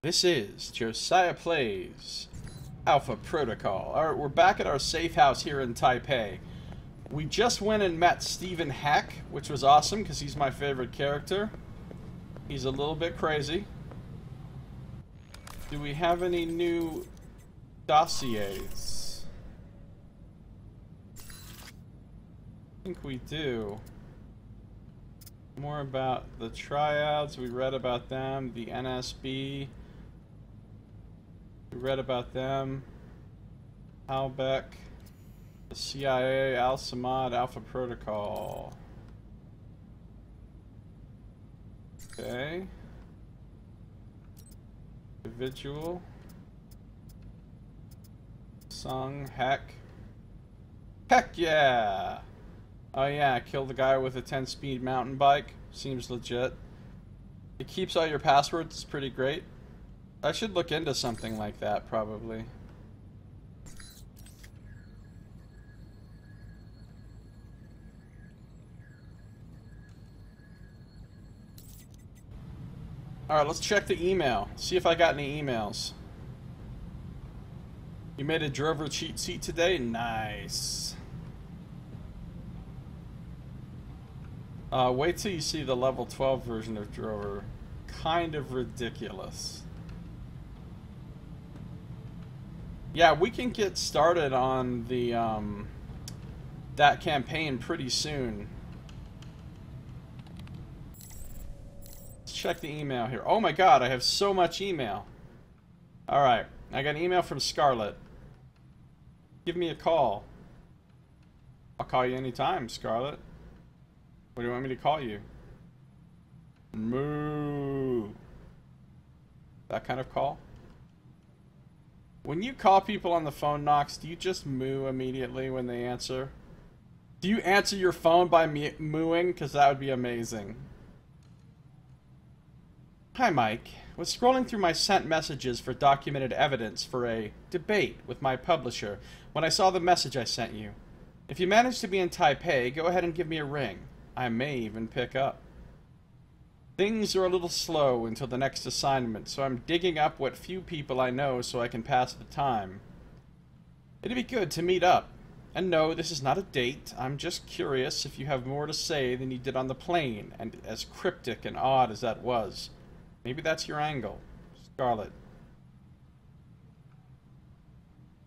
This is Josiah Plays Alpha Protocol. Alright, we're back at our safe house here in Taipei. We just went and met Stephen Heck, which was awesome because he's my favorite character. He's a little bit crazy. Do we have any new dossiers? I think we do. More about the triads, we read about them, the NSB. We read about them. Halbeck, the CIA, Al-Samad, Alpha Protocol. Okay. Individual. Sung, Heck. Heck yeah! Oh yeah, kill the guy with a 10-speed mountain bike. Seems legit. It keeps all your passwords, it's pretty great. I should look into something like that, probably. Alright, let's check the email. See if I got any emails. You made a Drover cheat sheet today? Nice. Wait till you see the level 12 version of Drover. Kind of ridiculous. Yeah, we can get started on the that campaign pretty soon. Let's check the email here. Oh my god, I have so much email. Alright, I got an email from Scarlett. Give me a call. I'll call you anytime, Scarlett. What do you want me to call you? Moo. That kind of call? When you call people on the phone, Knox, do you just moo immediately when they answer? Do you answer your phone by mooing? Because that would be amazing. Hi, Mike. Was scrolling through my sent messages for documented evidence for a debate with my publisher when I saw the message I sent you. If you manage to be in Taipei, go ahead and give me a ring. I may even pick up. Things are a little slow until the next assignment, so I'm digging up what few people I know so I can pass the time. It'd be good to meet up. And no, this is not a date. I'm just curious if you have more to say than you did on the plane, and as cryptic and odd as that was. Maybe that's your angle. Scarlett.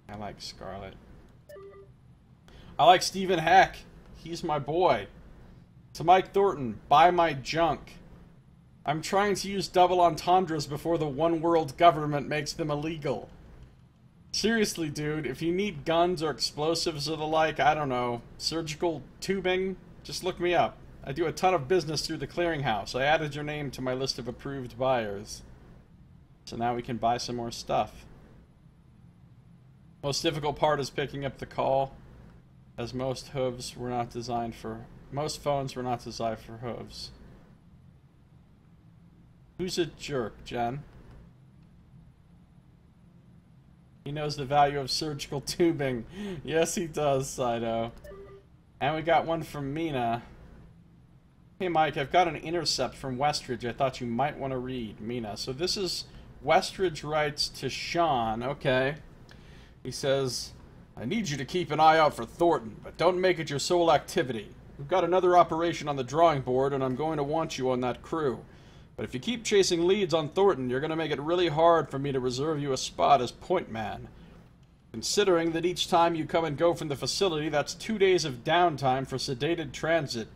I like Scarlett. I like Stephen Heck. He's my boy. To Mike Thorton, buy my junk. I'm trying to use double entendres before the one world government makes them illegal. Seriously, dude, if you need guns or explosives or the like, I don't know, surgical tubing, just look me up. I do a ton of business through the clearinghouse. I added your name to my list of approved buyers. So now we can buy some more stuff. Most difficult part is picking up the call, as most hooves were not designed for... Most phones were not designed for hooves. Who's a jerk, Jen? He knows the value of surgical tubing. Yes, he does, Saito. And we got one from Mina. Hey, Mike, I've got an intercept from Westridge I thought you might want to read, Mina. So this is Westridge writes to Sean. Okay. He says, I need you to keep an eye out for Thorton, but don't make it your sole activity. We've got another operation on the drawing board, and I'm going to want you on that crew. But if you keep chasing leads on Thorton, you're going to make it really hard for me to reserve you a spot as point man. Considering that each time you come and go from the facility, that's 2 days of downtime for sedated transit.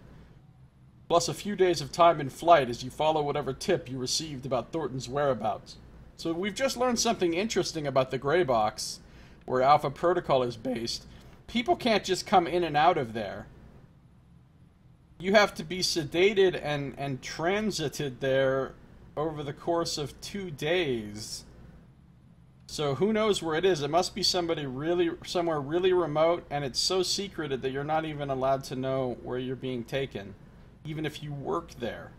Plus a few days of time in flight as you follow whatever tip you received about Thornton's whereabouts. So we've just learned something interesting about the Grey Box, where Alpha Protocol is based. People can't just come in and out of there. You have to be sedated and transited there over the course of 2 days. So who knows where it is? It must be somewhere really remote, and it's so secreted that you're not even allowed to know where you're being taken, even if you work there.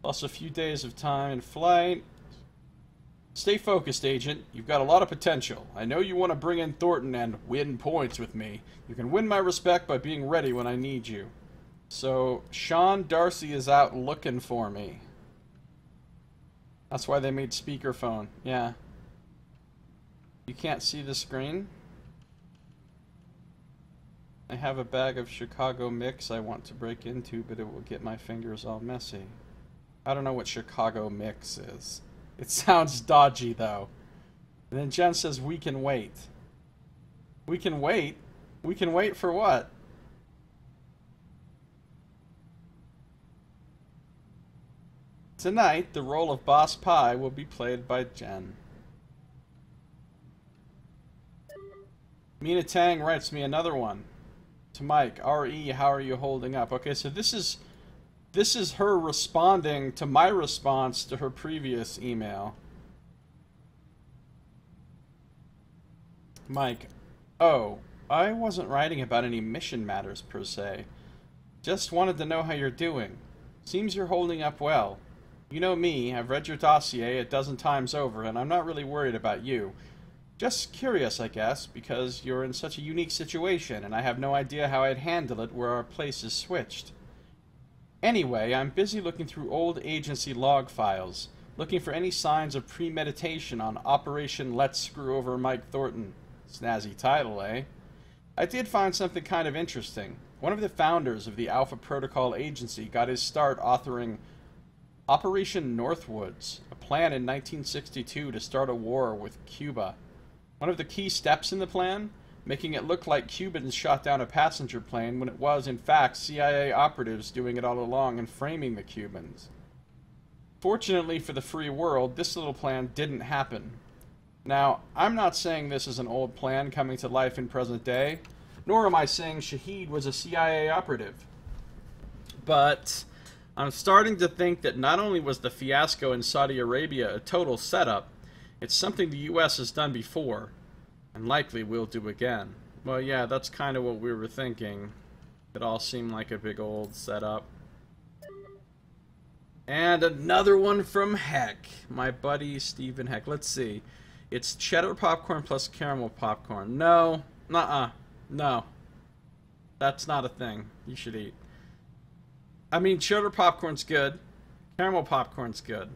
Plus a few days of time in flight. Stay focused, Agent. You've got a lot of potential. I know you want to bring in Thornton and win points with me. You can win my respect by being ready when I need you. So, Sean Darcy is out looking for me. That's why they made speakerphone. Yeah. You can't see the screen? I have a bag of Chicago mix I want to break into, but it will get my fingers all messy. I don't know what Chicago mix is. It sounds dodgy, though. And then Jen says, we can wait. We can wait? We can wait for what? Tonight, the role of Boss Pie will be played by Jen. Mina Tang writes me another one. To Mike, R.E., how are you holding up? Okay, so this is her responding to my response to her previous email. Mike, oh, I wasn't writing about any mission matters per se. Just wanted to know how you're doing. Seems you're holding up well. You know me, I've read your dossier a dozen times over, and I'm not really worried about you. Just curious, I guess, because you're in such a unique situation, and I have no idea how I'd handle it where our places switched. Anyway, I'm busy looking through old agency log files, looking for any signs of premeditation on Operation Let's Screw Over Mike Thorton. Snazzy title, eh? I did find something kind of interesting. One of the founders of the Alpha Protocol Agency got his start authoring Operation Northwoods, a plan in 1962 to start a war with Cuba. One of the key steps in the plan? Making it look like Cubans shot down a passenger plane when it was, in fact, CIA operatives doing it all along and framing the Cubans. Fortunately for the free world, this little plan didn't happen. Now, I'm not saying this is an old plan coming to life in present day, nor am I saying Shahid was a CIA operative. But I'm starting to think that not only was the fiasco in Saudi Arabia a total setup, it's something the U.S. has done before, and likely will do again. Well, yeah, that's kind of what we were thinking. It all seemed like a big old setup. And another one from Heck, my buddy Stephen Heck. Let's see. It's cheddar popcorn plus caramel popcorn. No, no. That's not a thing you should eat. I mean, cheddar popcorn's good. Caramel popcorn's good.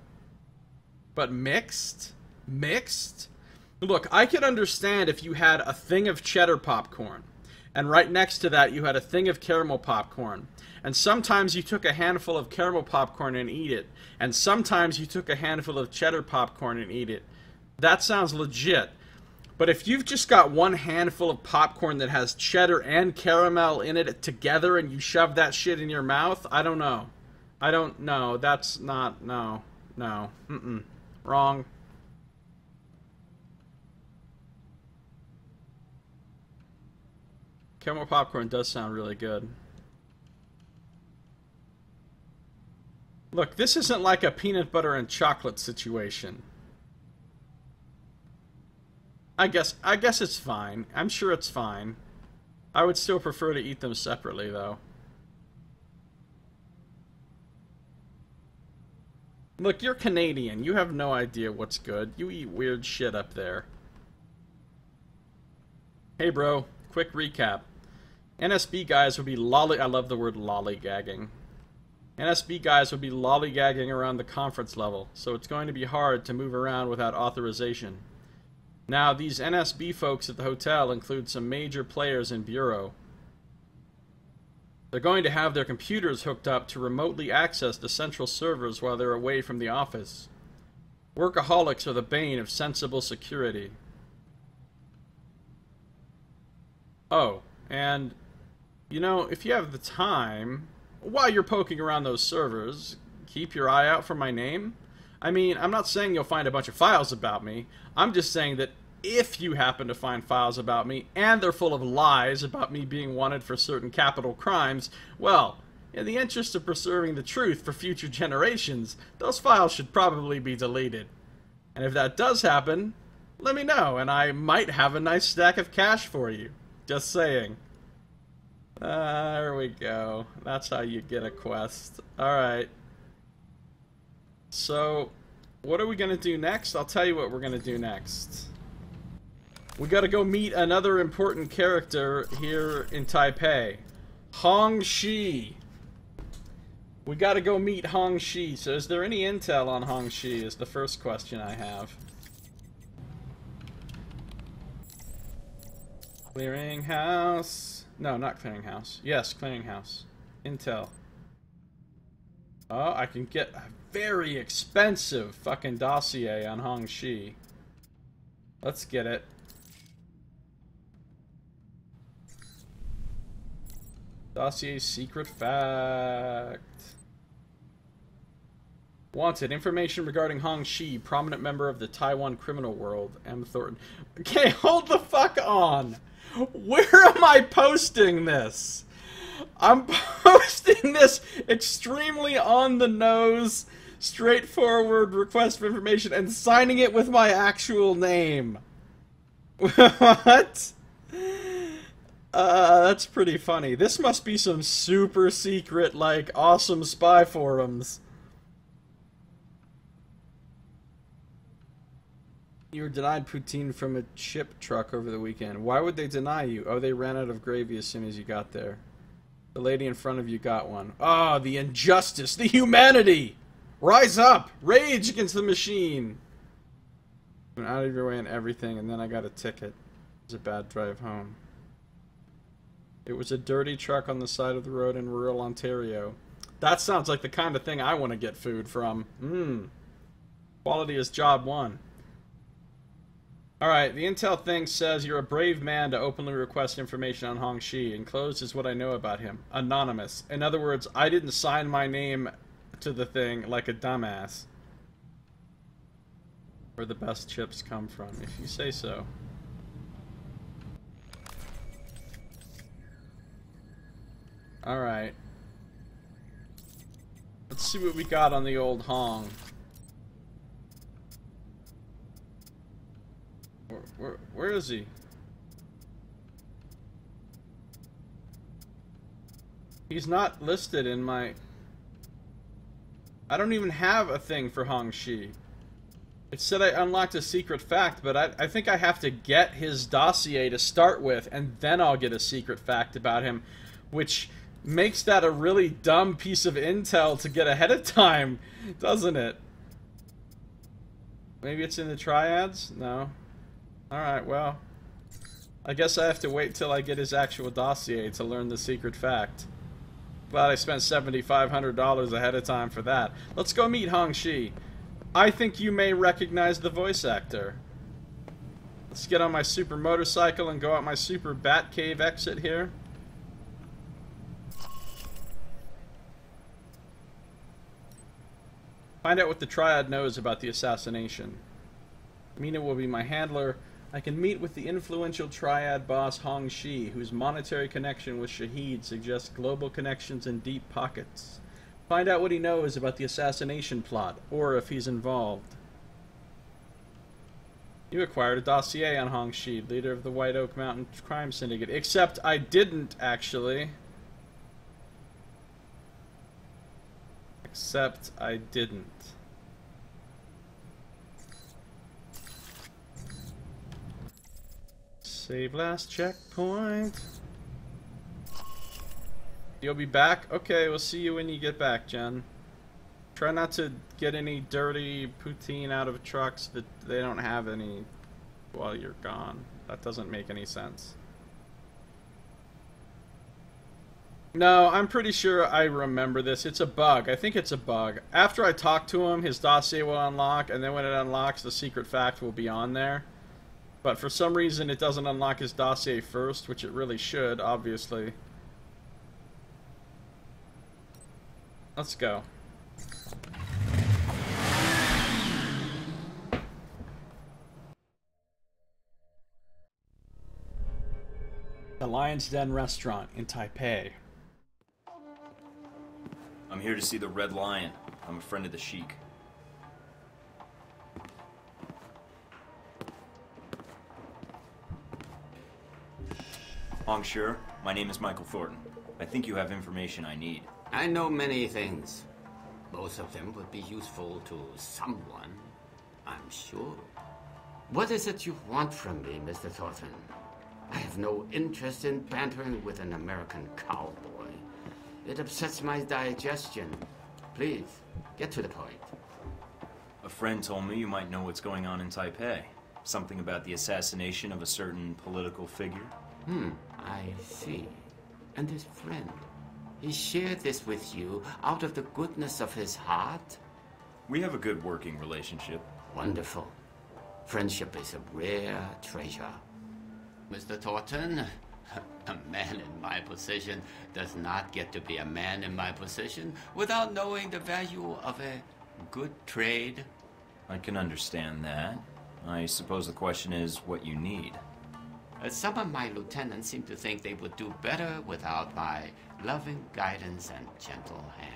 But mixed? Mixed? Look, I could understand if you had a thing of cheddar popcorn, and right next to that you had a thing of caramel popcorn, and sometimes you took a handful of caramel popcorn and eat it, and sometimes you took a handful of cheddar popcorn and eat it. That sounds legit. But if you've just got one handful of popcorn that has cheddar and caramel in it together and you shove that shit in your mouth, I don't know. I don't know. That's not... No. Wrong. Caramel popcorn does sound really good. Look, this isn't like a peanut butter and chocolate situation. I guess it's fine. I'm sure it's fine. I would still prefer to eat them separately, though. Look, you're Canadian. You have no idea what's good. You eat weird shit up there. Hey, bro. Quick recap. NSB guys would be I love the word lollygagging. NSB guys would be lollygagging around the conference level, so it's going to be hard to move around without authorization. Now, these NSB folks at the hotel include some major players in Bureau. They're going to have their computers hooked up to remotely access the central servers while they're away from the office. Workaholics are the bane of sensible security. Oh, and, you know, if you have the time, while you're poking around those servers, keep your eye out for my name. I mean, I'm not saying you'll find a bunch of files about me. I'm just saying that if you happen to find files about me, and they're full of lies about me being wanted for certain capital crimes, well, in the interest of preserving the truth for future generations, those files should probably be deleted. And if that does happen, let me know, and I might have a nice stack of cash for you. Just saying. There we go. That's how you get a quest. Alright. So, what are we going to do next? I'll tell you what we're going to do next. We got to go meet another important character here in Taipei. Hong Shi. We gotta go meet Hong Shi. So is there any intel on Hong Shi is the first question I have. Clearinghouse. No, not clearinghouse. Yes, clearinghouse. Intel. Oh, I can get a very expensive fucking dossier on Hong Shi. Let's get it. Dossier secret fact. Wanted. Information regarding Hong Shi, prominent member of the Taiwan criminal world. M. Thornton. Okay, hold the fuck on. Where am I posting this? I'm posting this extremely on the nose, straightforward request for information and signing it with my actual name. What? That's pretty funny. This must be some super secret, like, awesome spy forums. You were denied poutine from a chip truck over the weekend. Why would they deny you? Oh, they ran out of gravy as soon as you got there. The lady in front of you got one. Ah, oh, the injustice, the humanity! Rise up! Rage against the machine! Went out of your way and everything, and then I got a ticket. It was a bad drive home. It was a dirty truck on the side of the road in rural Ontario. That sounds like the kind of thing I want to get food from. Quality is job one. Alright, the intel thing says you're a brave man to openly request information on Hong Shi. Enclosed is what I know about him. Anonymous. In other words, I didn't sign my name to the thing like a dumbass. Where the best chips come from, if you say so. Alright. Let's see what we got on the old Hong. Where is he? He's not listed in my... I don't even have a thing for Hong Shi. It said I unlocked a secret fact, but I think I have to get his dossier to start with, and then I'll get a secret fact about him, which makes that a really dumb piece of intel to get ahead of time, doesn't it? Maybe it's in the triads? No. Alright, well, I guess I have to wait till I get his actual dossier to learn the secret fact. Glad I spent $7,500 ahead of time for that. Let's go meet Hong Shi. I think you may recognize the voice actor. Let's get on my super motorcycle and go out my super bat cave exit here. Find out what the triad knows about the assassination. Mina will be my handler. I can meet with the influential triad boss Hong Shi, whose monetary connection with Shahid suggests global connections and deep pockets. Find out what he knows about the assassination plot, or if he's involved. You acquired a dossier on Hong Shi, leader of the White Oak Mountain crime syndicate. Except I didn't, actually. Except I didn't. Save last checkpoint. You'll be back? Okay, we'll see you when you get back, Jen. Try not to get any dirty poutine out of trucks that they don't have any while you're gone. That doesn't make any sense. No, I'm pretty sure I remember this. It's a bug. I think it's a bug. After I talk to him, his dossier will unlock, and then when it unlocks, the secret fact will be on there. But for some reason, it doesn't unlock his dossier first, which it really should, obviously. Let's go. The Lion's Den restaurant in Taipei. I'm here to see the Red Lion. I'm a friend of the Sheik. Monsieur, my name is Michael Thornton. I think you have information I need. I know many things. Most of them would be useful to someone, I'm sure. What is it you want from me, Mr. Thornton? I have no interest in bantering with an American cowboy. It upsets my digestion. Please, get to the point. A friend told me you might know what's going on in Taipei. Something about the assassination of a certain political figure. I see. And this friend, he shared this with you out of the goodness of his heart? We have a good working relationship. Wonderful. Friendship is a rare treasure. Mr. Thornton, a man in my position does not get to be a man in my position without knowing the value of a good trade. I can understand that. I suppose the question is what you need. Some of my lieutenants seem to think they would do better without my loving guidance and gentle hand.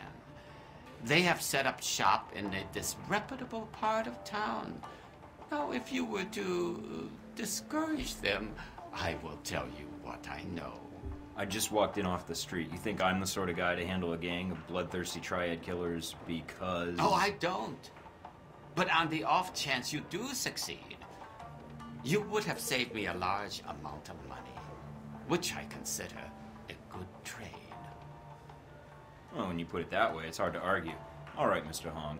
They have set up shop in a disreputable part of town. Now, if you were to discourage them, I will tell you what I know. I just walked in off the street. You think I'm the sort of guy to handle a gang of bloodthirsty triad killers because... Oh, I don't. But on the off chance you do succeed, you would have saved me a large amount of money, which I consider a good trade. Well, when you put it that way, it's hard to argue. All right, Mr. Hong.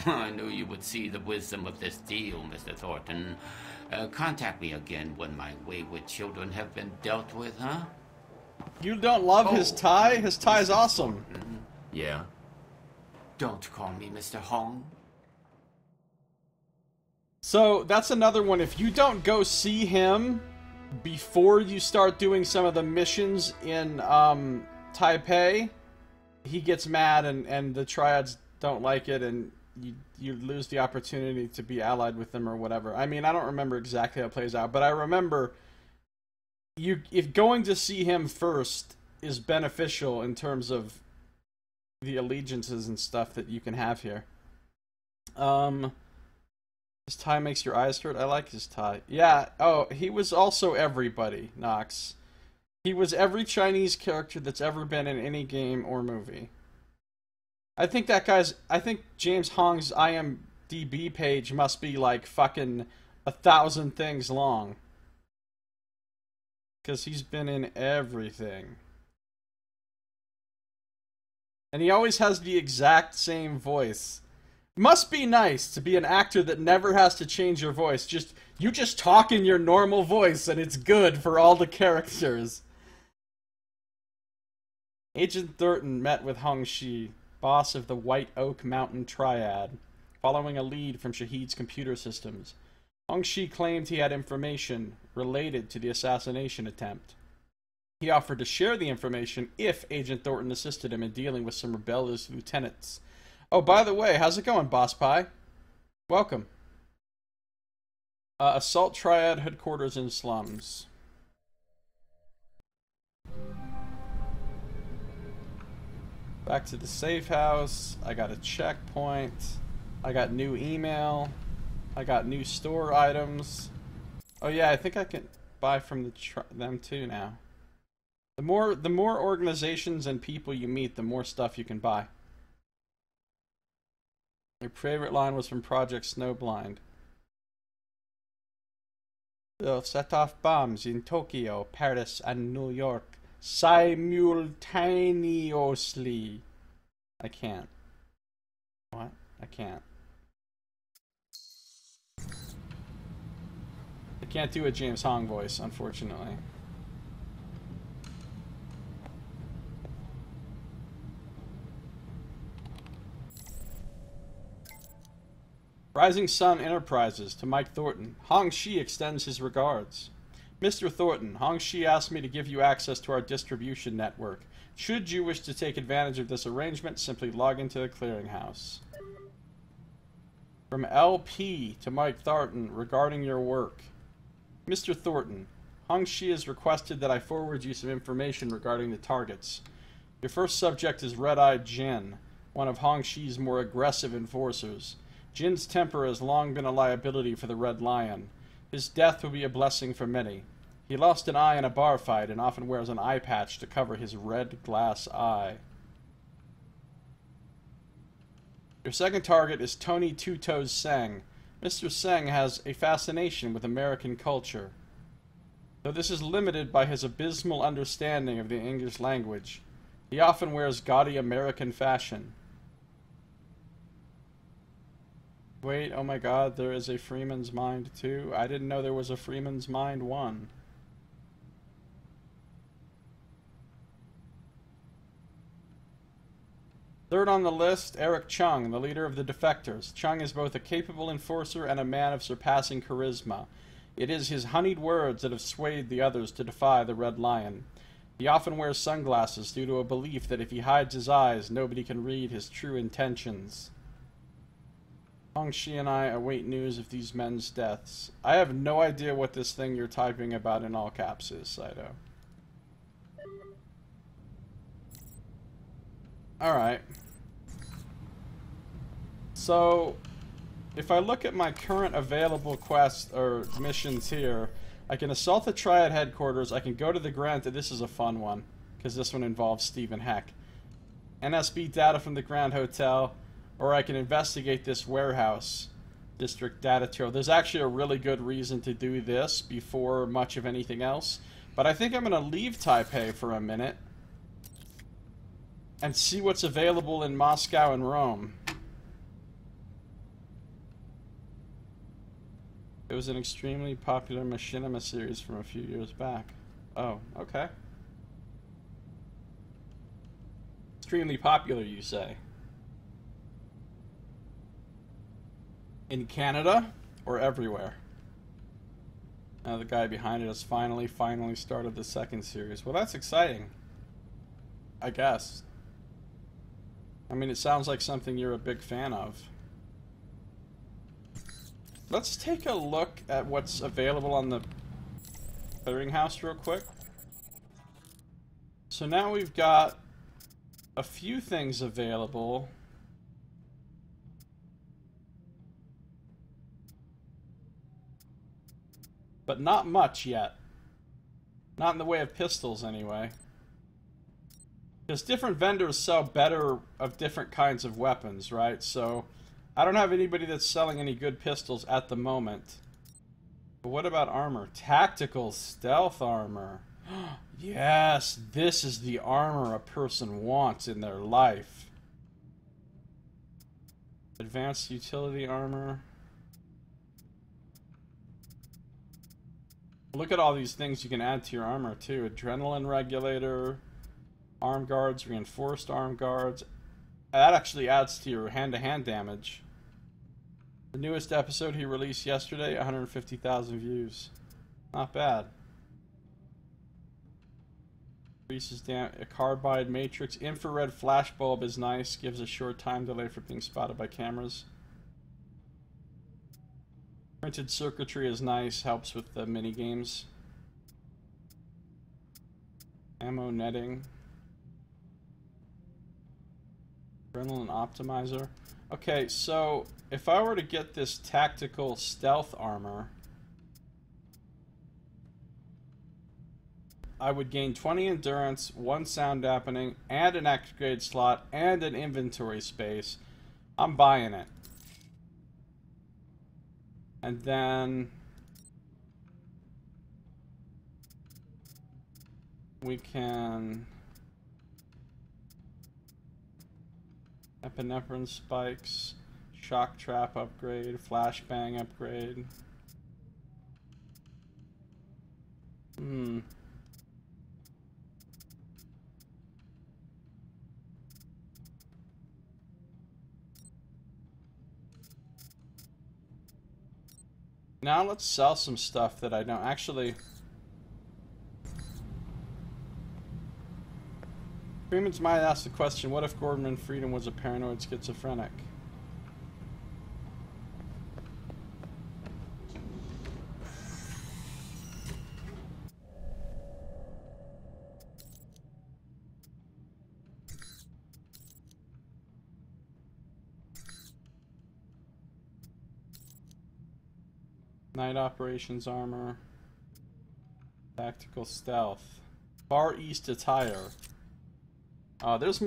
I knew you would see the wisdom of this deal, Mr. Thornton. Contact me again when my wayward children have been dealt with, huh? You don't love his tie? His tie is awesome. Yeah. Don't call me Mr. Hong. So, that's another one. If you don't go see him before you start doing some of the missions in Taipei, he gets mad and the triads don't like it, and you lose the opportunity to be allied with them or whatever. I mean, I don't remember exactly how it plays out, but I remember if going to see him first is beneficial in terms of the allegiances and stuff that you can have here. His tie makes your eyes hurt. I like his tie. Yeah, oh, he was also everybody, Nox. He was every Chinese character that's ever been in any game or movie. I think James Hong's IMDb page must be like fucking 1,000 things long. Because he's been in everything. And he always has the exact same voice. Must be nice to be an actor that never has to change your voice. You just talk in your normal voice and it's good for all the characters. Agent Thornton met with Hong Shi, boss of the White Oak Mountain Triad, following a lead from Shahid's computer systems. Hong Shi claimed he had information related to the assassination attempt. He offered to share the information if Agent Thornton assisted him in dealing with some rebellious lieutenants. Oh, by the way, how's it going, Boss Pie? Welcome. Assault Triad headquarters in slums. Back to the safe house. I got a checkpoint. I got new email. I got new store items. Oh yeah, I think I can buy from them too now. The more organizations and people you meet, the more stuff you can buy. Your favorite line was from Project Snowblind. They'll set off bombs in Tokyo, Paris, and New York simultaneously. I can't. What? I can't. I can't do a James Hong voice, unfortunately. Rising Sun Enterprises to Mike Thornton. Hong Shi extends his regards. Mr. Thornton, Hong Shi asked me to give you access to our distribution network. Should you wish to take advantage of this arrangement, simply log into the clearinghouse. From LP to Mike Thornton regarding your work. Mr. Thornton, Hong Shi has requested that I forward you some information regarding the targets. Your first subject is Red-Eyed Jin, one of Hong Shi's more aggressive enforcers. Jin's temper has long been a liability for the Red Lion. His death will be a blessing for many. He lost an eye in a bar fight and often wears an eye patch to cover his red glass eye. Your second target is Tony Two Toes Seng. Mr. Seng has a fascination with American culture. Though this is limited by his abysmal understanding of the English language. He often wears gaudy American fashion. Wait, oh my god, there is a Freeman's Mind 2? I didn't know there was a Freeman's Mind 1. Third on the list, Eric Chung, the leader of the Defectors. Chung is both a capable enforcer and a man of surpassing charisma. It is his honeyed words that have swayed the others to defy the Red Lion. He often wears sunglasses due to a belief that if he hides his eyes, nobody can read his true intentions. Hongxi and I await news of these men's deaths. I have no idea what this thing you're typing about in all caps is, Saito. Alright. So, if I look at my current available quests or missions here, I can assault the Triad headquarters, I can go to the Grand, this is a fun one, because this one involves Stephen Heck. NSB data from the Grand Hotel, or I can investigate this warehouse, District Data Trove. There's actually a really good reason to do this before much of anything else, but I think I'm going to leave Taipei for a minute and see what's available in Moscow and Rome. It was an extremely popular machinima series from a few years back. Oh, okay. Extremely popular, you say? In Canada or everywhere? Now the guy behind it has finally started the second series. Well, that's exciting. I guess. I mean, it sounds like something you're a big fan of. Let's take a look at what's available on the clearinghouse real quick. So now we've got a few things available. But not much yet. Not in the way of pistols, anyway. Because different vendors sell better of different kinds of weapons, right? So, I don't have anybody that's selling any good pistols at the moment. But what about armor? Tactical stealth armor. Yes, this is the armor a person wants in their life. Advanced utility armor. Look at all these things you can add to your armor too. Adrenaline regulator, arm guards, reinforced arm guards. That actually adds to your hand-to-hand damage. The newest episode he released yesterday, 150,000 views. Not bad. Increases a carbide matrix. Infrared flash bulb is nice. Gives a short time delay for being spotted by cameras. Printed circuitry is nice. Helps with the mini games. Ammo netting. Adrenaline optimizer. Okay, so if I were to get this tactical stealth armor, I would gain 20 endurance, 1 sound dampening, and an upgrade slot, and an inventory space. I'm buying it. And then we can epinephrine spikes, shock trap upgrade, flashbang upgrade. Now let's sell some stuff that I don't actually. Freeman's Mind asked the question, what if Gordon Freedom was a paranoid schizophrenic? Night operations armor. Tactical stealth. Far East attire. That's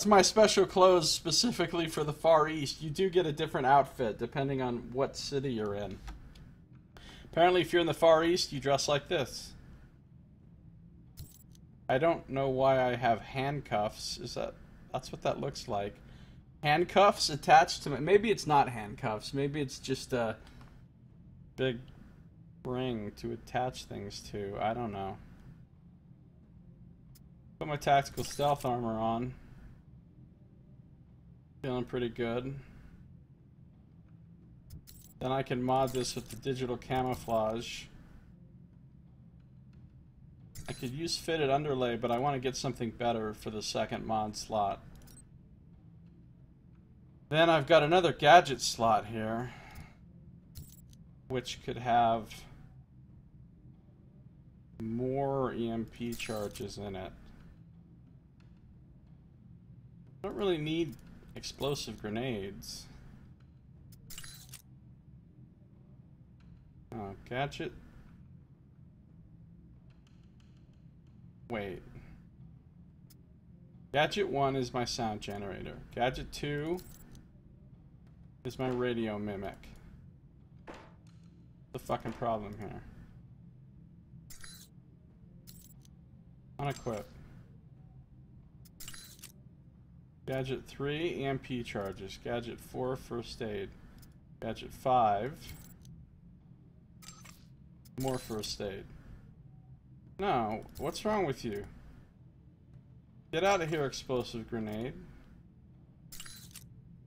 my special clothes specifically for the Far East. You do get a different outfit depending on what city you're in. Apparently, if you're in the Far East, you dress like this. I don't know why I have handcuffs. That's what that looks like. Handcuffs attached to me. Maybe it's not handcuffs. Maybe it's just a big ring to attach things to. I don't know. Put my tactical stealth armor on. Feeling pretty good. Then I can mod this with the digital camouflage. I could use fitted underlay, but I want to get something better for the second mod slot. Then I've got another gadget slot here, which could have more EMP charges in it. I don't really need explosive grenades. Oh, gadget. Wait. Gadget 1 is my sound generator. Gadget 2 is my radio mimic. What's the fucking problem here? Unequip. Gadget 3, EMP charges. Gadget 4, first aid. Gadget 5, more first aid. No, what's wrong with you? Get out of here, explosive grenade.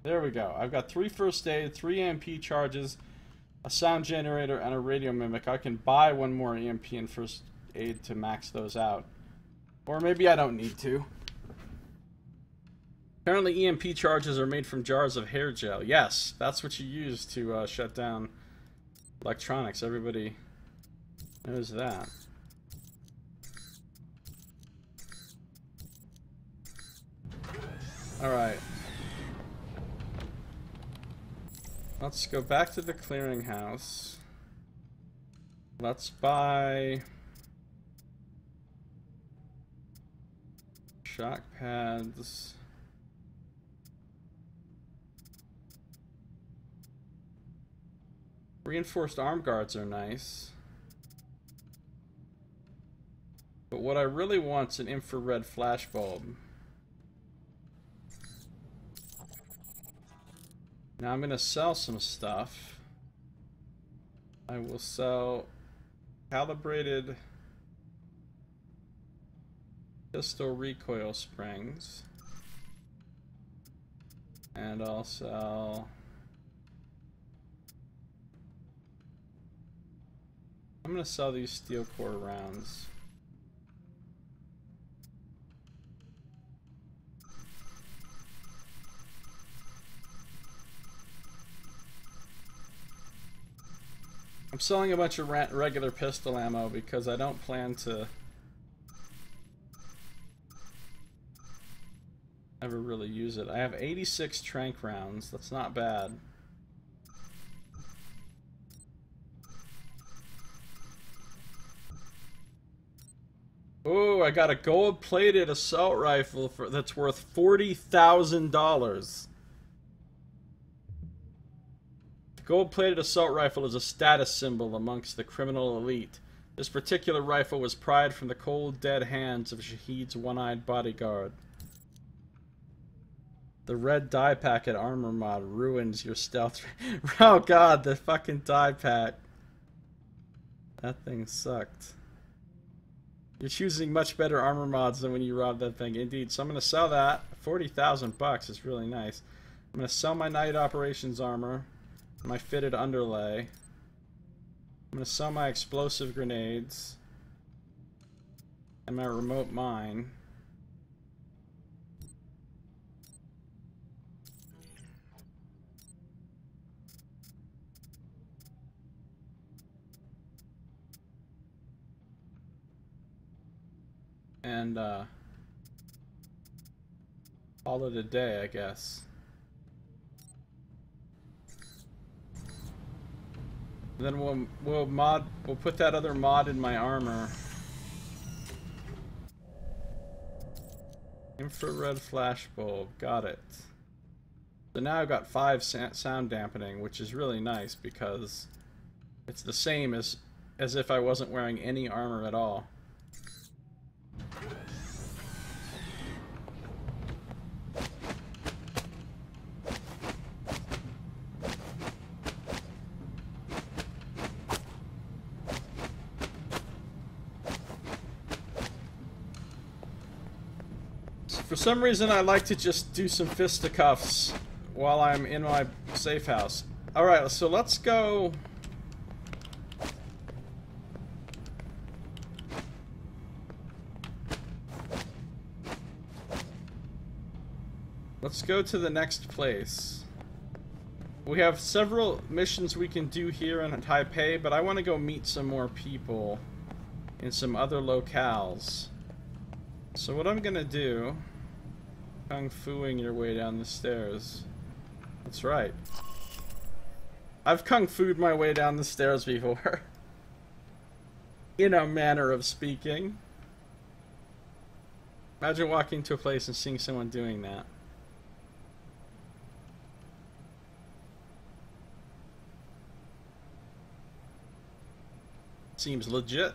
There we go. I've got 3 first aid, 3 EMP charges, a sound generator, and a radio mimic. I can buy 1 more EMP and first aid to max those out. Or maybe I don't need to. Apparently EMP charges are made from jars of hair gel. Yes, that's what you use to shut down electronics. Everybody knows that. Alright. Let's go back to the clearinghouse. Let's buy shock pads. Reinforced arm guards are nice. But what I really want is an infrared flash bulb. Now I'm going to sell some stuff. I will sell calibrated pistol recoil springs. And I'll sell... I'm going to sell these steel core rounds. I'm selling a bunch of regular pistol ammo because I don't plan to ever really use it. I have 86 tranq rounds. That's not bad. Oh, I got a gold-plated assault rifle that's worth $40,000. The gold-plated assault rifle is a status symbol amongst the criminal elite. This particular rifle was pried from the cold, dead hands of Shahid's one-eyed bodyguard. The red dye packet armor mod ruins your stealth. Oh god, the fucking dye pack. That thing sucked. You're choosing much better armor mods than when you robbed that thing. Indeed, so I'm going to sell that. 40,000 bucks is really nice. I'm going to sell my night operations armor, my fitted underlay. I'm going to sell my explosive grenades and my remote mine. And call it a day, I guess. Then we'll put that other mod in my armor. Infrared flash bulb, got it. So now I've got 5 sound dampening, which is really nice because It's the same as if I wasn't wearing any armor at all. For some reason, I like to just do some fisticuffs while I'm in my safe house. Alright, so let's go... Let's go to the next place. We have several missions we can do here in Taipei, but I want to go meet some more people in some other locales. So what I'm gonna do... Kung Fuing your way down the stairs. That's right. I've Kung Fu'd my way down the stairs before. In a manner of speaking. Imagine walking to a place and seeing someone doing that. Seems legit.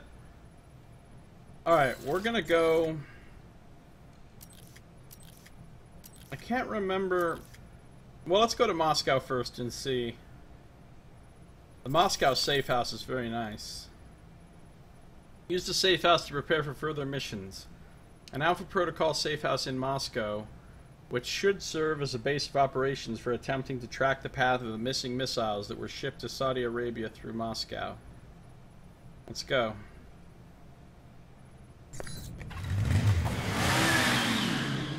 Alright, we're gonna go... I can't remember... Well, let's go to Moscow first and see. The Moscow safe house is very nice. Use the safe house to prepare for further missions. An Alpha Protocol safe house in Moscow, which should serve as a base of operations for attempting to track the path of the missing missiles that were shipped to Saudi Arabia through Moscow. Let's go.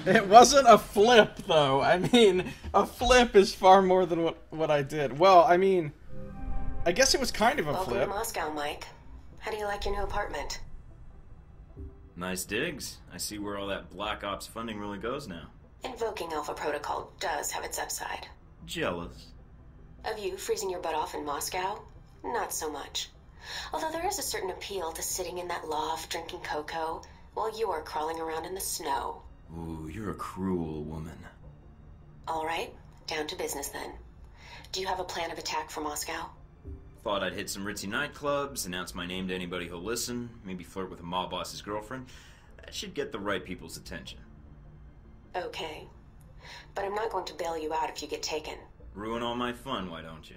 It wasn't a flip, though. I mean, a flip is far more than what I did. Well, I mean, I guess it was kind of a flip. Welcome to Moscow, Mike. How do you like your new apartment? Nice digs. I see where all that Black Ops funding really goes now. Invoking Alpha Protocol does have its upside. Jealous. Of you freezing your butt off in Moscow? Not so much. Although there is a certain appeal to sitting in that loft drinking cocoa while you are crawling around in the snow. Ooh, you're a cruel woman. All right, down to business then. Do you have a plan of attack for Moscow? Thought I'd hit some ritzy nightclubs, announce my name to anybody who'll listen, maybe flirt with a mob boss's girlfriend. That should get the right people's attention. Okay. But I'm not going to bail you out if you get taken. Ruin all my fun, why don't you?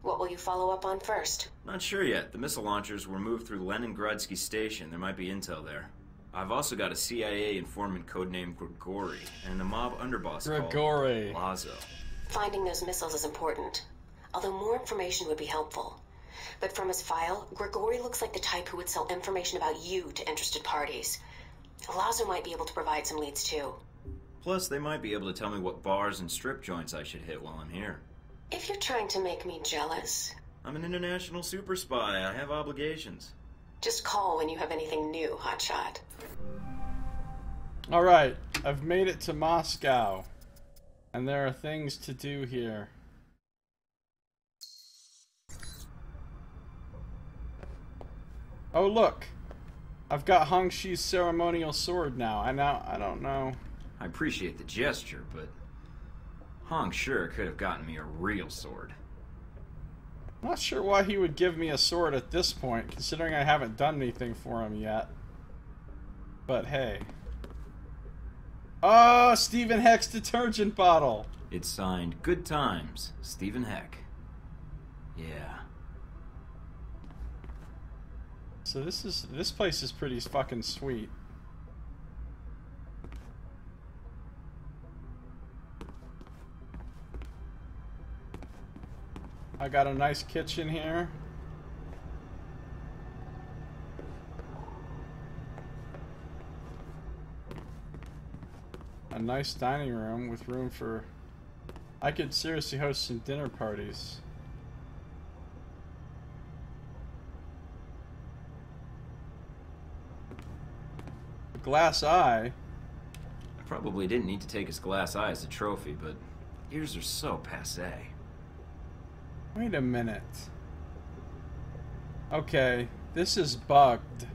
What will you follow up on first? Not sure yet. The missile launchers were moved through Leningradsky Station. There might be intel there. I've also got a CIA informant codenamed Grigory, and a mob underboss Grigory. called Lazo. Finding those missiles is important, although more information would be helpful. But from his file, Grigory looks like the type who would sell information about you to interested parties. Lazo might be able to provide some leads too. Plus, they might be able to tell me what bars and strip joints I should hit while I'm here. If you're trying to make me jealous... I'm an international super spy. I have obligations. Just call when you have anything new, hotshot. Alright, I've made it to Moscow. And there are things to do here. Oh look! I've got Hongshi's ceremonial sword now. I don't know. I appreciate the gesture, but Hong sure could have gotten me a real sword. I'm not sure why he would give me a sword at this point, considering I haven't done anything for him yet. But hey. Oh, Stephen Heck's detergent bottle! It's signed Good Times, Stephen Heck. Yeah. So this place is pretty fucking sweet. I got a nice kitchen here. A nice dining room with room for... I could seriously host some dinner parties. A glass eye? I probably didn't need to take his glass eye as a trophy, but ears are so passé. Wait a minute. Okay, this is bugged.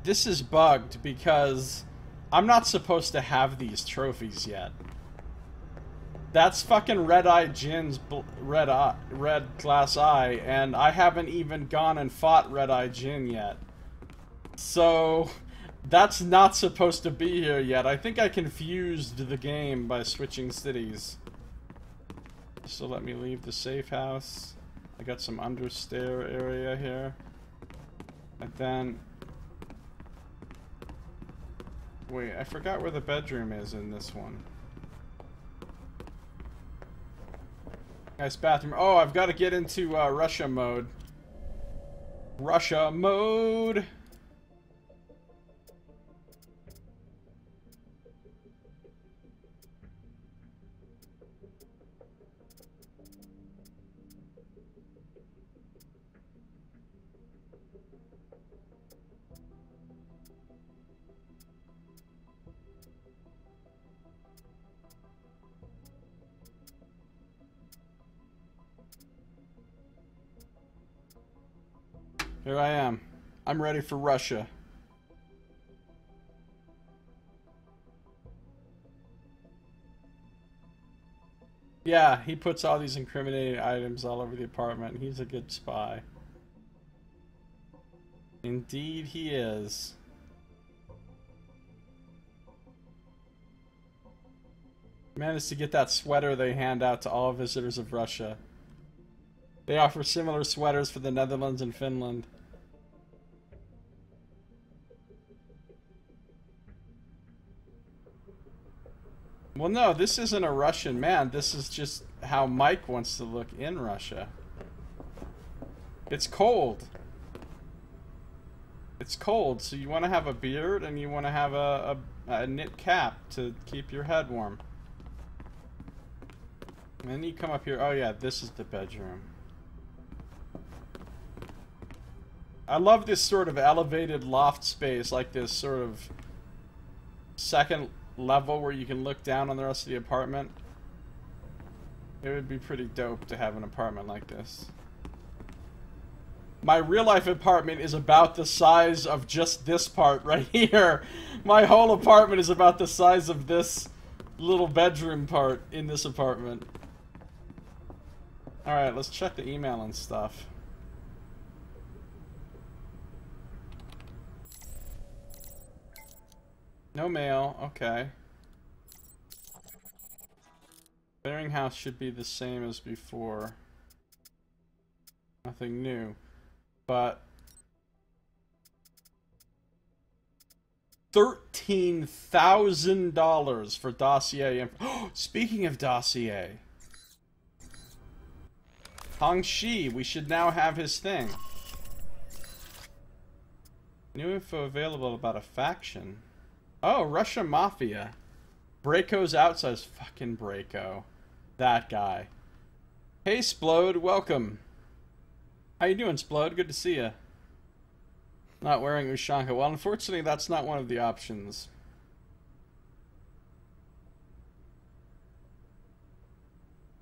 This is bugged because I'm not supposed to have these trophies yet. That's fucking Red Eye Jin's red glass eye, and I haven't even gone and fought Red Eye Jin yet. So, that's not supposed to be here yet. I think I confused the game by switching cities. So let me leave the safe house. I got some understair area here. And then... Wait, I forgot where the bedroom is in this one. Nice bathroom. Oh, I've got to get into Russia mode. Russia mode! Here I am. I'm ready for Russia. Yeah, he puts all these incriminating items all over the apartment. He's a good spy. Indeed he is. Managed to get that sweater they hand out to all visitors of Russia. They offer similar sweaters for the Netherlands and Finland. Well, no, this isn't a Russian man. This is just how Mike wants to look in Russia. It's cold. It's cold, so you want to have a beard and you want to have a knit cap to keep your head warm. And then you come up here. Oh yeah, this is the bedroom. I love this sort of elevated loft space, like this sort of second level where you can look down on the rest of the apartment. It would be pretty dope to have an apartment like this. My real life apartment is about the size of just this part right here. My whole apartment is about the size of this little bedroom part in this apartment. Alright, let's check the email and stuff. No mail, okay. Clearinghouse should be the same as before. Nothing new. But $13,000 for dossier. Speaking of dossier, Hongxi, we should now have his thing. New info available about a faction. Oh, Russia Mafia. Braco's outside. Fucking Braco. That guy. Hey, Splode, welcome. How you doing, Splode? Good to see you. Not wearing Ushanka. Well, unfortunately, that's not one of the options.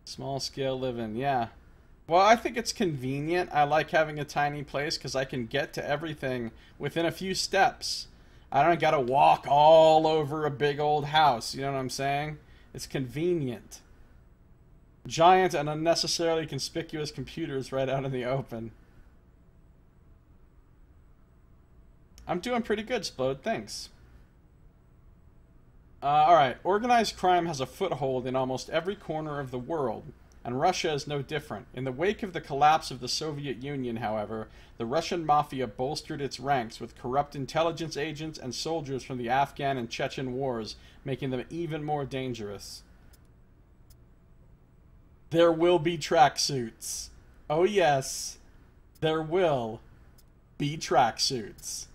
Small scale living, yeah. Well, I think it's convenient. I like having a tiny place because I can get to everything within a few steps. I don't gotta walk all over a big old house, you know what I'm saying? It's convenient. Giant and unnecessarily conspicuous computers right out in the open. I'm doing pretty good, Splode, thanks. Alright, organized crime has a foothold in almost every corner of the world, and Russia is no different. In the wake of the collapse of the Soviet Union, however, the Russian mafia bolstered its ranks with corrupt intelligence agents and soldiers from the Afghan and Chechen wars, making them even more dangerous. There will be tracksuits. Oh yes, there will be tracksuits.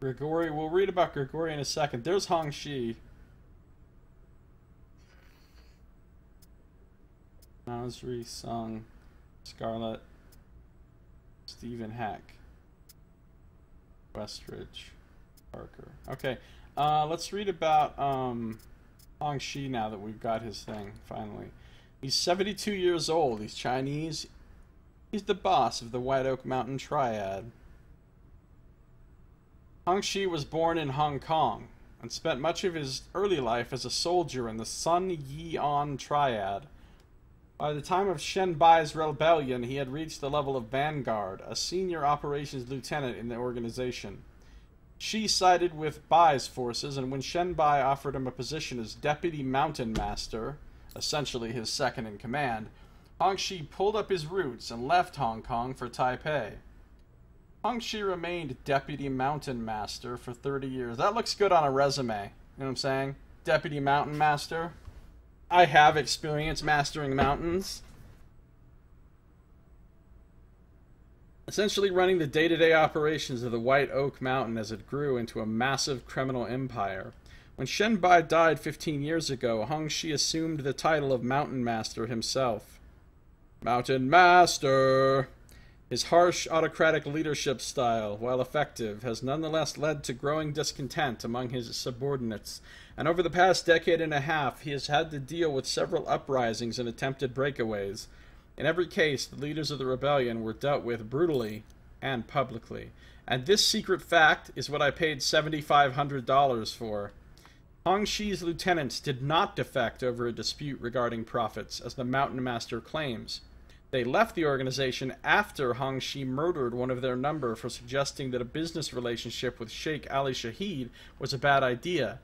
Grigori, we'll read about Grigori in a second. There's Hongxi. Nasri, Sung, Scarlett, Stephen Hack, Westridge, Parker. Okay, let's read about Hongxi now that we've got his thing, finally. He's 72 years old. He's Chinese. He's the boss of the White Oak Mountain Triad. Hongxi was born in Hong Kong and spent much of his early life as a soldier in the Sun Yi-On Triad. By the time of Shen Bai's rebellion, he had reached the level of Vanguard, a senior operations lieutenant in the organization. Shi sided with Bai's forces, and when Shen Bai offered him a position as Deputy Mountain Master, essentially his second in command, Hongxi pulled up his roots and left Hong Kong for Taipei. Hongxi remained Deputy Mountain Master for 30 years. That looks good on a resume. You know what I'm saying? Deputy Mountain Master. I have experience mastering mountains. Essentially running the day-to-day operations of the White Oak Mountain as it grew into a massive criminal empire. When Shen Bai died 15 years ago, Hongxi assumed the title of Mountain Master himself. Mountain Master! His harsh, autocratic leadership style, while effective, has nonetheless led to growing discontent among his subordinates, and over the past decade and a half, he has had to deal with several uprisings and attempted breakaways. In every case, the leaders of the rebellion were dealt with brutally and publicly. And this secret fact is what I paid $7,500 for. Hongxi's lieutenants did not defect over a dispute regarding profits, as the Mountain Master claims. They left the organization after Hongxi murdered one of their number for suggesting that a business relationship with Sheikh Ali Shahid was a bad idea.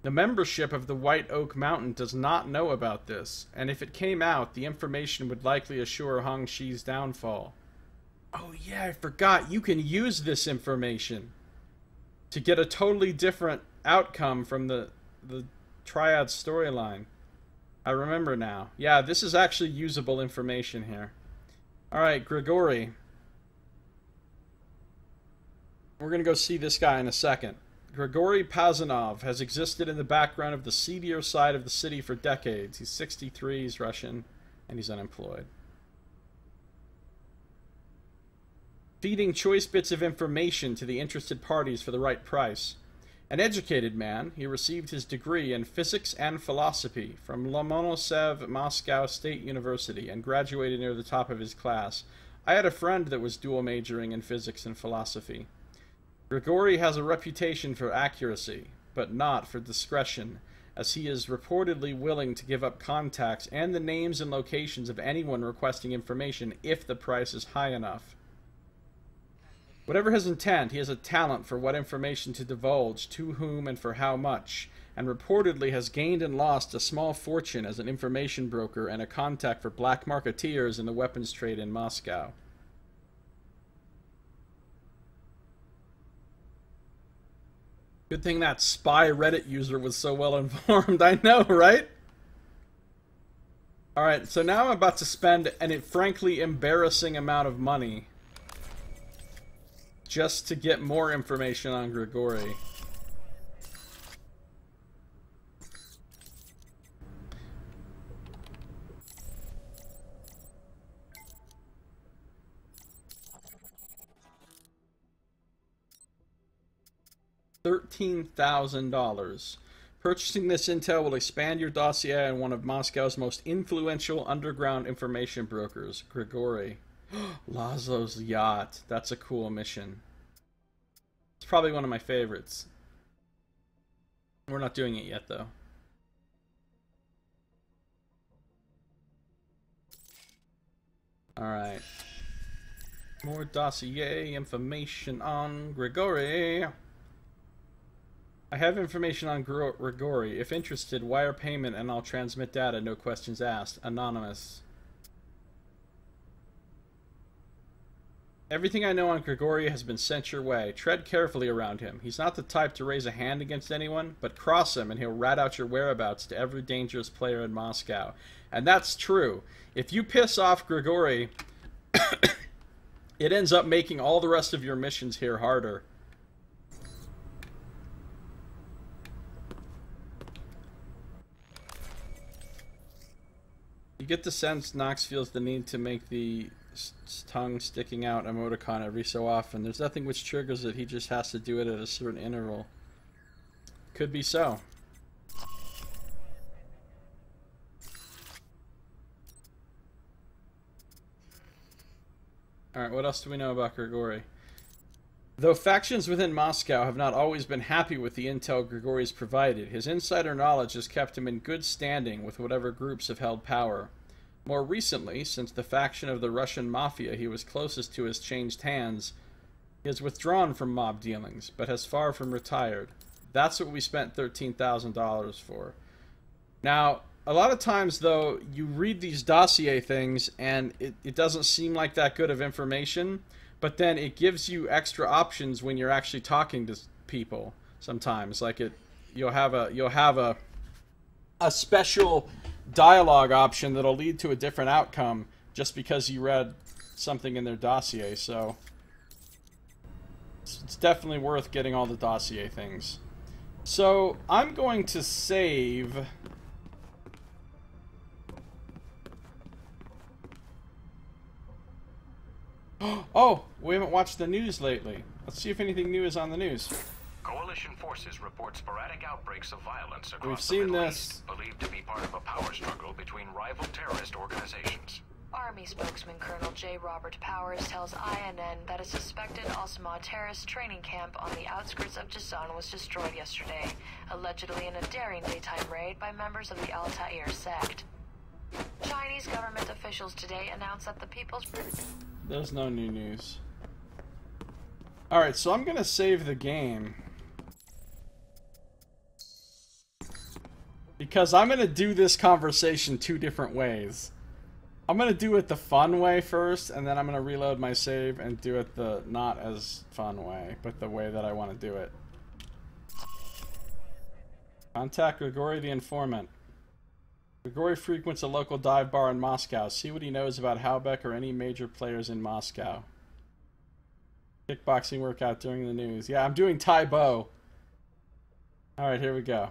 The membership of the White Oak Mountain does not know about this, and if it came out, the information would likely assure Hongxi's downfall. Oh yeah, I forgot. You can use this information to get a totally different outcome from the Triad storyline. I remember now. Yeah, this is actually usable information here. Alright, Grigori. We're going to go see this guy in a second. Grigory Pazanov has existed in the background of the seedier side of the city for decades. He's 63, he's Russian, and he's unemployed. Feeding choice bits of information to the interested parties for the right price. An educated man, he received his degree in physics and philosophy from Lomonosov Moscow State University and graduated near the top of his class. I had a friend that was dual majoring in physics and philosophy. Grigory has a reputation for accuracy, but not for discretion, as he is reportedly willing to give up contacts and the names and locations of anyone requesting information if the price is high enough. Whatever his intent, he has a talent for what information to divulge, to whom, and for how much, and reportedly has gained and lost a small fortune as an information broker and a contact for black marketeers in the weapons trade in Moscow. Good thing that spy Reddit user was so well informed. I know, right? Alright, so now I'm about to spend an frankly embarrassing amount of money just to get more information on Grigory. $13,000. Purchasing this intel will expand your dossier on one of Moscow's most influential underground information brokers, Grigory. Laszlo's yacht. That's a cool mission. It's probably one of my favorites. We're not doing it yet, though. Alright. More dossier information on Grigory. I have information on Grigory. If interested, wire payment and I'll transmit data, no questions asked. Anonymous. Everything I know on Grigory has been sent your way. Tread carefully around him. He's not the type to raise a hand against anyone, but cross him and he'll rat out your whereabouts to every dangerous player in Moscow. And that's true. If you piss off Grigory, it ends up making all the rest of your missions here harder. You get the sense Nox feels the need to make the tongue sticking out emoticon every so often. There's nothing which triggers it, he just has to do it at a certain interval. Could be so. Alright, what else do we know about Grigory? Though factions within Moscow have not always been happy with the intel Grigori's provided, his insider knowledge has kept him in good standing with whatever groups have held power. More recently, since the faction of the Russian mafia he was closest to has changed hands, he has withdrawn from mob dealings, but has far from retired. That's what we spent $13,000 for. Now, a lot of times, though, you read these dossier things, and it doesn't seem like that good of information, but then it gives you extra options when you're actually talking to people sometimes. Like, you'll have a special dialogue option that'll lead to a different outcome just because you read something in their dossier, so it's definitely worth getting all the dossier things. So, I'm going to save... Oh, we haven't watched the news lately. Let's see if anything new is on the news. Coalition forces report sporadic outbreaks of violence across We've the seen Middle this. East, believed to be part of a power struggle between rival terrorist organizations. Army spokesman Colonel J. Robert Powers tells INN that a suspected Osma terrorist training camp on the outskirts of Jazan was destroyed yesterday, allegedly in a daring daytime raid by members of the Al-Ta'ir sect. Chinese government officials today announced that the People's... There's no new news. Alright, so I'm gonna save the game. Because I'm gonna do this conversation two different ways. I'm gonna do it the fun way first, and then I'm gonna reload my save and do it the not as fun way, but the way that I want to do it. Contact Grigori the Informant. Grigori frequents a local dive bar in Moscow. See what he knows about Halbeck or any major players in Moscow. Kickboxing workout during the news. Yeah, I'm doing Tai Bo. Alright, here we go.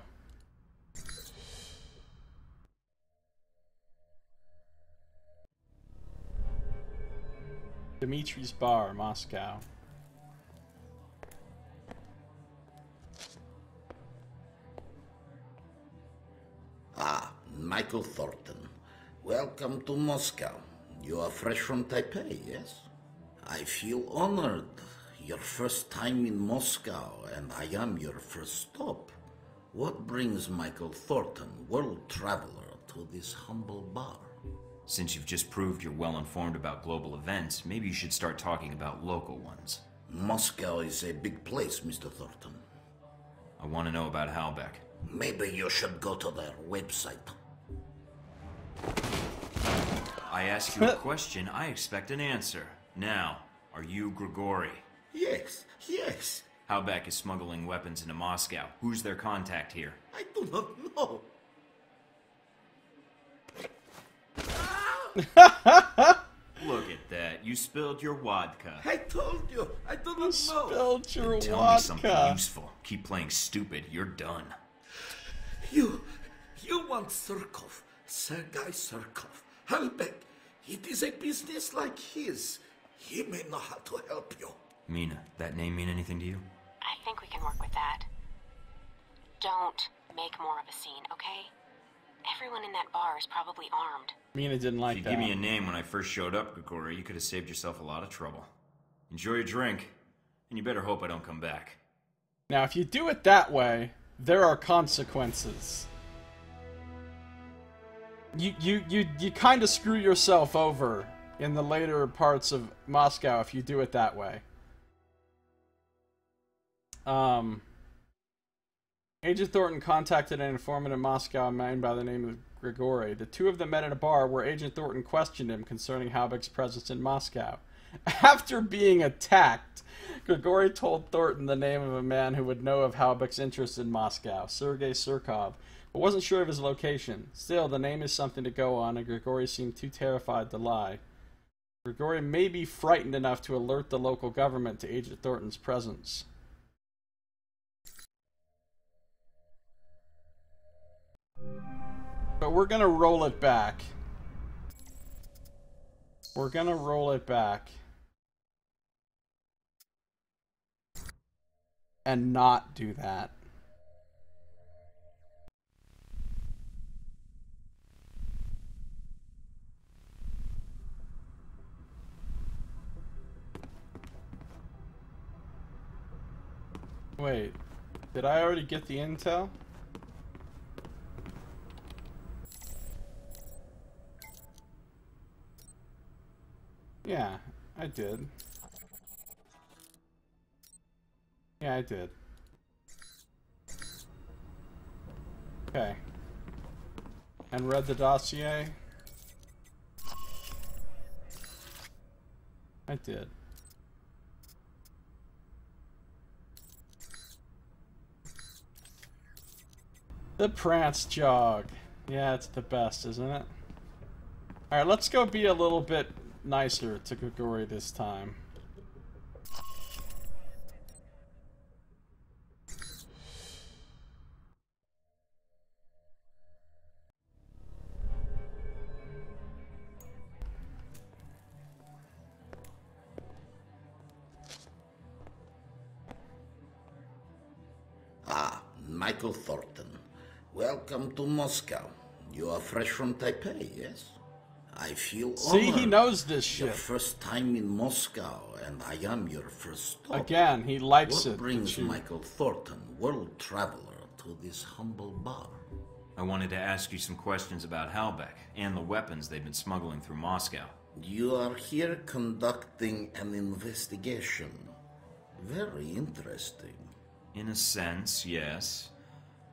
Dimitri's Bar, Moscow. Ah, Michael Thorton. Welcome to Moscow. You are fresh from Taipei, yes? I feel honored. Your first time in Moscow, and I am your first stop. What brings Michael Thorton, world traveler, to this humble bar? Since you've just proved you're well informed about global events, maybe you should start talking about local ones. Moscow is a big place, Mr. Thorton. I want to know about Halbeck. Maybe you should go to their website. I ask you a question, I expect an answer. Now, are you Grigori? Yes, yes. Halbeck is smuggling weapons into Moscow. Who's their contact here? I do not know. Look at that. You spilled your vodka. I told you. I do not know. Spilled your Tell me something vodka. useful. Keep playing stupid. You're done. You want Surkov, Sergei Surkov. Halbeck, it is a business like his. He may know how to help you. Mina, that name mean anything to you? I think we can work with that. Don't make more of a scene, okay? Everyone in that bar is probably armed. Mina didn't like If that. you give me a name when I first showed up, Grigori, you could have saved yourself a lot of trouble. Enjoy your drink, and you better hope I don't come back. Now, if you do it that way, there are consequences. You kind of screw yourself over in the later parts of Moscow if you do it that way. Agent Thornton contacted an informant in Moscow, a man by the name of Grigori. The two of them met at a bar where Agent Thornton questioned him concerning Halbeck's presence in Moscow. After being attacked, Grigori told Thornton the name of a man who would know of Halbeck's interest in Moscow, Sergei Surkov, but wasn't sure of his location. Still, the name is something to go on, and Grigori seemed too terrified to lie. Grigori may be frightened enough to alert the local government to Agent Thornton's presence. But we're gonna roll it back. We're gonna roll it back. And not do that. Wait, did I already get the intel? Yeah, I did. Yeah, I did. Okay. And read the dossier? I did. The prance jog. Yeah, it's the best, isn't it? Alright, let's go be a little bit nicer to Grigori this time. Ah, Michael Thorton. Welcome to Moscow. You are fresh from Taipei, yes? I feel See, honored. he knows this shit. Your first time in Moscow, and I am your first stop. Again, he likes What it. brings Michael Thorton, world traveler, to this humble bar? I wanted to ask you some questions about Halbeck and the weapons they've been smuggling through Moscow. You are here conducting an investigation. Very interesting. In a sense, yes.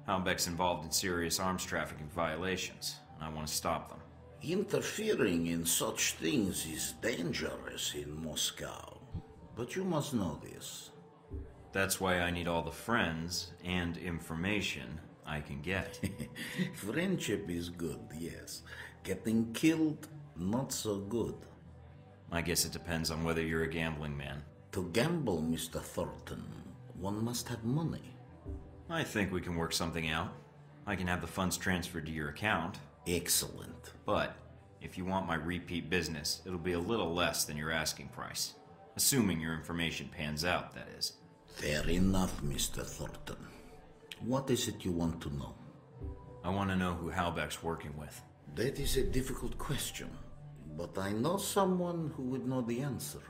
Halbeck's involved in serious arms trafficking violations, and I want to stop them. Interfering in such things is dangerous in Moscow. But you must know this. That's why I need all the friends and information I can get. Friendship is good, yes. Getting killed, not so good. I guess it depends on whether you're a gambling man. To gamble, Mr. Thornton, one must have money. I think we can work something out. I can have the funds transferred to your account. Excellent. But if you want my repeat business, it'll be a little less than your asking price. Assuming your information pans out, that is. Fair enough, Mr. Thornton. What is it you want to know? I want to know who Halbeck's working with. That is a difficult question, but I know someone who would know the answer.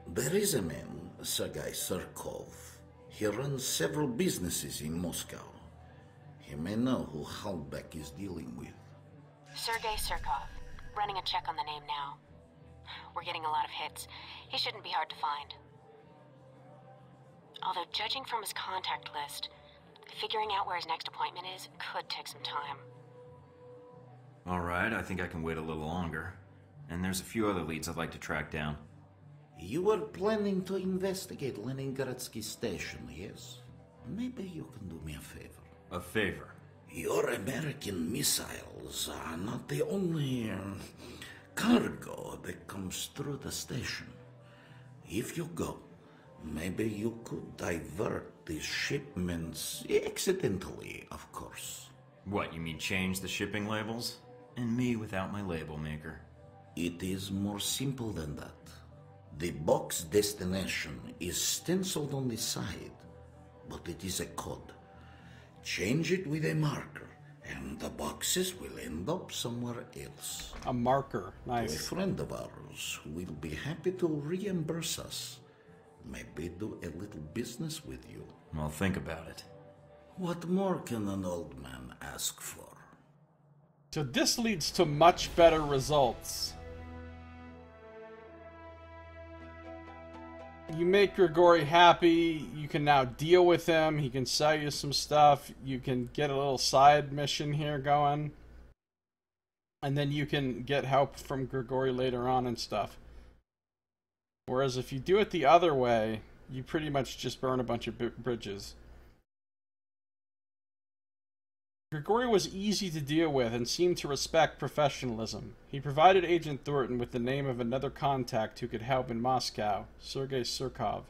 There is a man, Sergei Surkov. He runs several businesses in Moscow. He may know who Halbeck is dealing with. Sergei Surkov. Running a check on the name now. We're getting a lot of hits. He shouldn't be hard to find. Although, judging from his contact list, figuring out where his next appointment is could take some time. Alright, I think I can wait a little longer. And there's a few other leads I'd like to track down. You were planning to investigate Leningradsky Station, yes? Maybe you can do me a favor. A favor? Your American missiles are not the only cargo that comes through the station. If you go, maybe you could divert these shipments accidentally, of course. What, you mean change the shipping labels? And me without my label maker? It is more simple than that. The box destination is stenciled on the side, but it is a code. Change it with a marker, and the boxes will end up somewhere else. A marker. Nice. A friend of ours will be happy to reimburse us. Maybe do a little business with you. I'll think about it. What more can an old man ask for? So this leads to much better results. You make Grigori happy, you can now deal with him, he can sell you some stuff, you can get a little side mission here going. And then you can get help from Grigori later on and stuff. Whereas if you do it the other way, you pretty much just burn a bunch of bridges. Grigori was easy to deal with and seemed to respect professionalism. He provided Agent Thornton with the name of another contact who could help in Moscow, Sergei Surkov.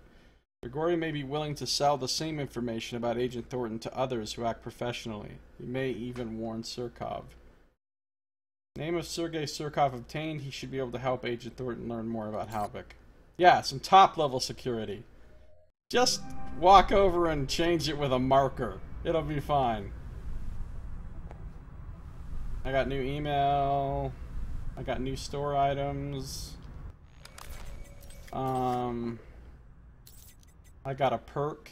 Grigori may be willing to sell the same information about Agent Thornton to others who act professionally. He may even warn Surkov. Name of Sergei Surkov obtained, he should be able to help Agent Thornton learn more about Halbeck. Yeah, some top-level security. Just walk over and change it with a marker. It'll be fine. I got new email. I got new store items. I got a perk.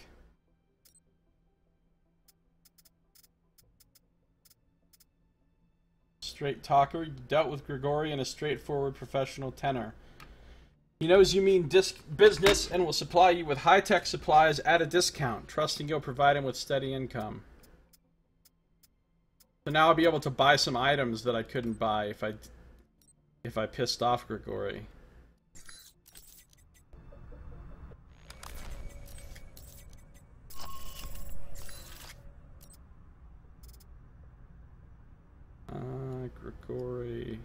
straight talker. You dealt with Grigori in a straightforward professional tenor. He knows you mean business and will supply you with high-tech supplies at a discount, trusting you'll provide him with steady income. So now I'll be able to buy some items that I couldn't buy if I pissed off Grigori. Grigori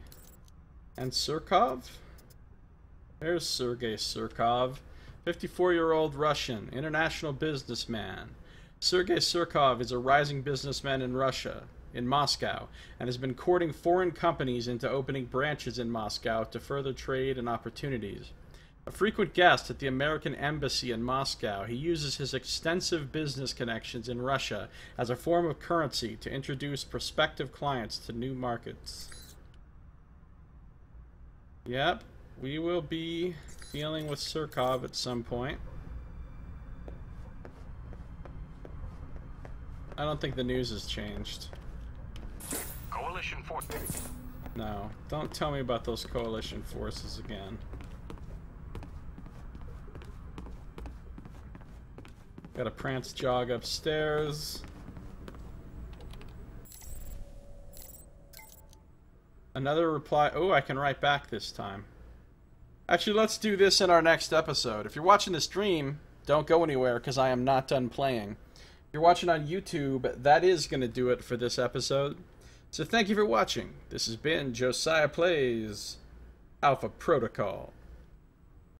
and Surkov? There's Sergei Surkov, 54-year-old Russian, international businessman. Sergei Surkov is a rising businessman in Russia, in Moscow, and has been courting foreign companies into opening branches in Moscow to further trade and opportunities. A frequent guest at the American Embassy in Moscow, he uses his extensive business connections in Russia as a form of currency to introduce prospective clients to new markets. Yep, we will be dealing with Surkov at some point. I don't think the news has changed. Coalition forces. No, don't tell me about those coalition forces again. Got a prance jog upstairs. Another reply. Oh, I can write back this time. Actually, let's do this in our next episode. If you're watching the stream, don't go anywhere because I am not done playing. If you're watching on YouTube, that is going to do it for this episode. So thank you for watching. This has been Josiah Plays Alpha Protocol.